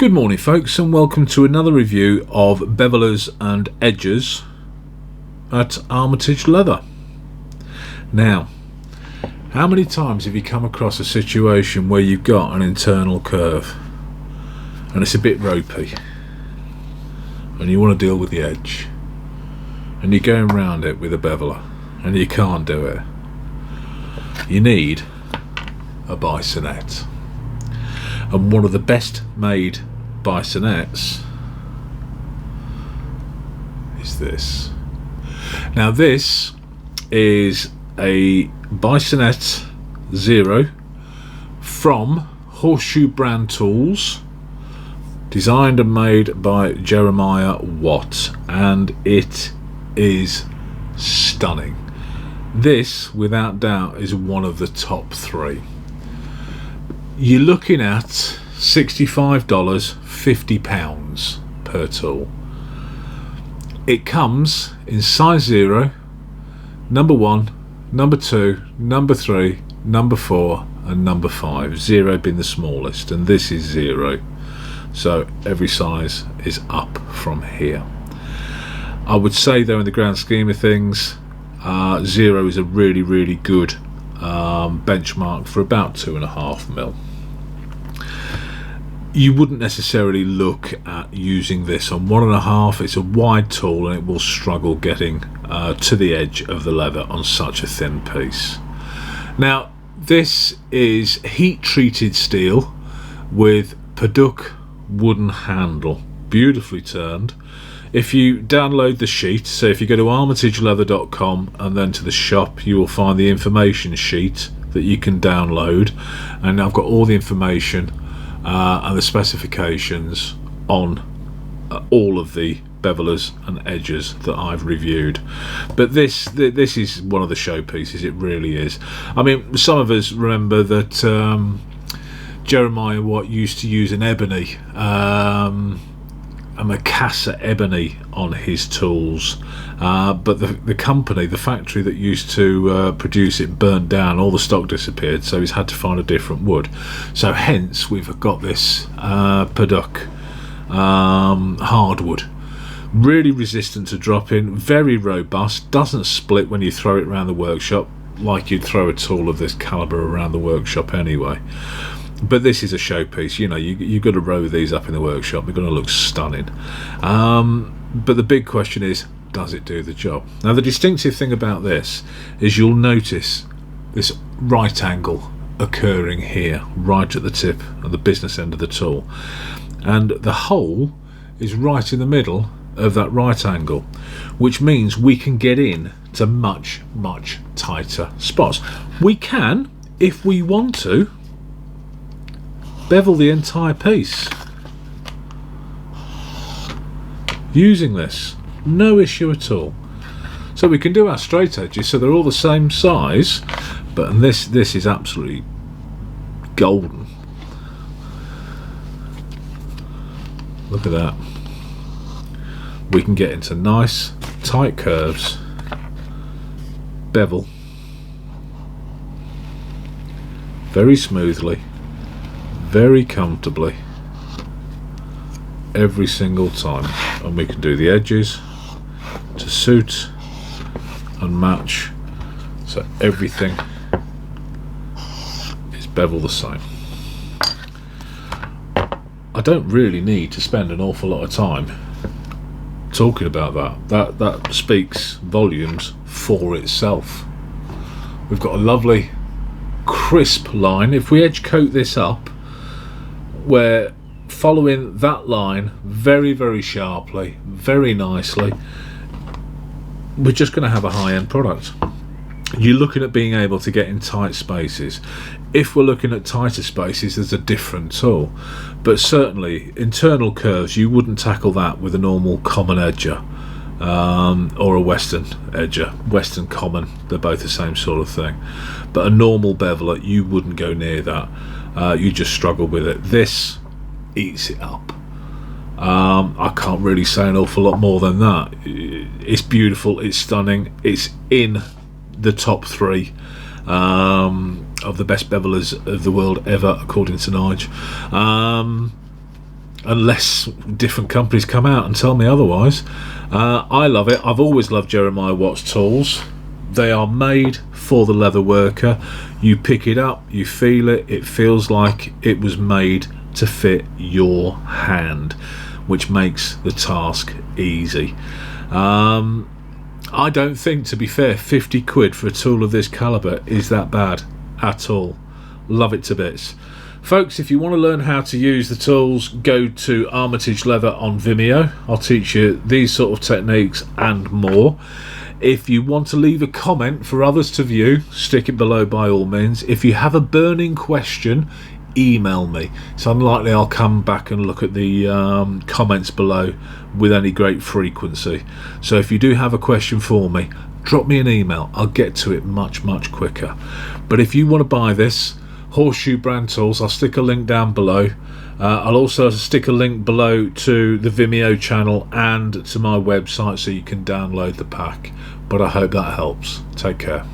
Good morning folks, and welcome to another review of bevelers and edges at Armitage leather. Now, how many times have you come across a situation where you've got an internal curve and it's a bit ropey and you want to deal with the edge and you're going around it with a beveler and you can't do it? You need a Bissonette, and one of the best made Bissonettes is this. Now this is a Bissonette Zero from Horseshoe brand tools, designed and made by Jeremiah Watt, and it is stunning. This without doubt is one of the top three. You're looking at $65, £50 per tool. It comes in size 0, number 1, number 2, number 3, number 4 and number 5, 0 being the smallest, and this is 0, so every size is up from here. I would say though, in the grand scheme of things, 0 is a really good benchmark for about 2.5mm. You wouldn't necessarily look at using this on 1.5. It's a wide tool and it will struggle getting to the edge of the leather on such a thin piece. Now this is heat treated steel with Padauk wooden handle, beautifully turned. If you download the sheet, so if you go to armitageleather.com and then to the shop, you will find the information sheet that you can download, and I've got all the information and the specifications on all of the bevelers and edges that I've reviewed. But this is one of the showpieces, it really is. I mean, some of us remember that Jeremiah Watt used to use an ebony, a Macassar ebony on his tools, but the company, the factory that used to produce it, burnt down, all the stock disappeared, so he's had to find a different wood. So hence we've got this Padauk hardwood, really resistant to dropping, very robust, doesn't split when you throw it around the workshop like you'd throw a tool of this caliber around the workshop anyway. But this is a showpiece. You know, you've got to row these up in the workshop. They're going to look stunning. But the big question is, does it do the job? Now, the distinctive thing about this is you'll notice this right angle occurring here, right at the tip of the business end of the tool. And the hole is right in the middle of that right angle, which means we can get in to much tighter spots. We can, if we want to, bevel the entire piece using this, no issue at all. So we can do our straight edges so they're all the same size, but this is absolutely golden. Look at that. We can get into nice tight curves, bevel very smoothly, very comfortably every single time, and we can do the edges to suit and match, so everything is bevel the same. I don't really need to spend an awful lot of time talking about that speaks volumes for itself. We've got a lovely crisp line. If we edge coat this up, we're following that line very sharply, very nicely. We're just going to have a high-end product. You're looking at being able to get in tight spaces. If we're looking at tighter spaces, there's a different tool, but certainly internal curves, you wouldn't tackle that with a normal common edger or a western edger. Western common, they're both the same sort of thing, but a normal beveler, you wouldn't go near that. You just struggle with it. This eats it up. I can't really say an awful lot more than that. It's beautiful, it's stunning, it's in the top 3 of the best bevelers of the world ever, according to Nige. unless different companies come out and tell me otherwise. I love it. I've always loved Jeremiah Watt's tools. They are made for the leather worker. You pick it up, you feel it, it feels like it was made to fit your hand, which makes the task easy. I don't think, to be fair, 50 quid for a tool of this calibre is that bad at all. Love it to bits. Folks, if you want to learn how to use the tools, go to Armitage Leather on Vimeo. I'll teach you these sort of techniques and more. If you want to leave a comment for others to view, stick it below by all means. If you have a burning question, email me. It's unlikely I'll come back and look at the comments below with any great frequency. So if you do have a question for me, drop me an email. I'll get to it much quicker. But if you want to buy this, Horseshoe brand tools, I'll stick a link down below. I'll also stick a link below to the Vimeo channel and to my website so you can download the pack. But I hope that helps. Take care.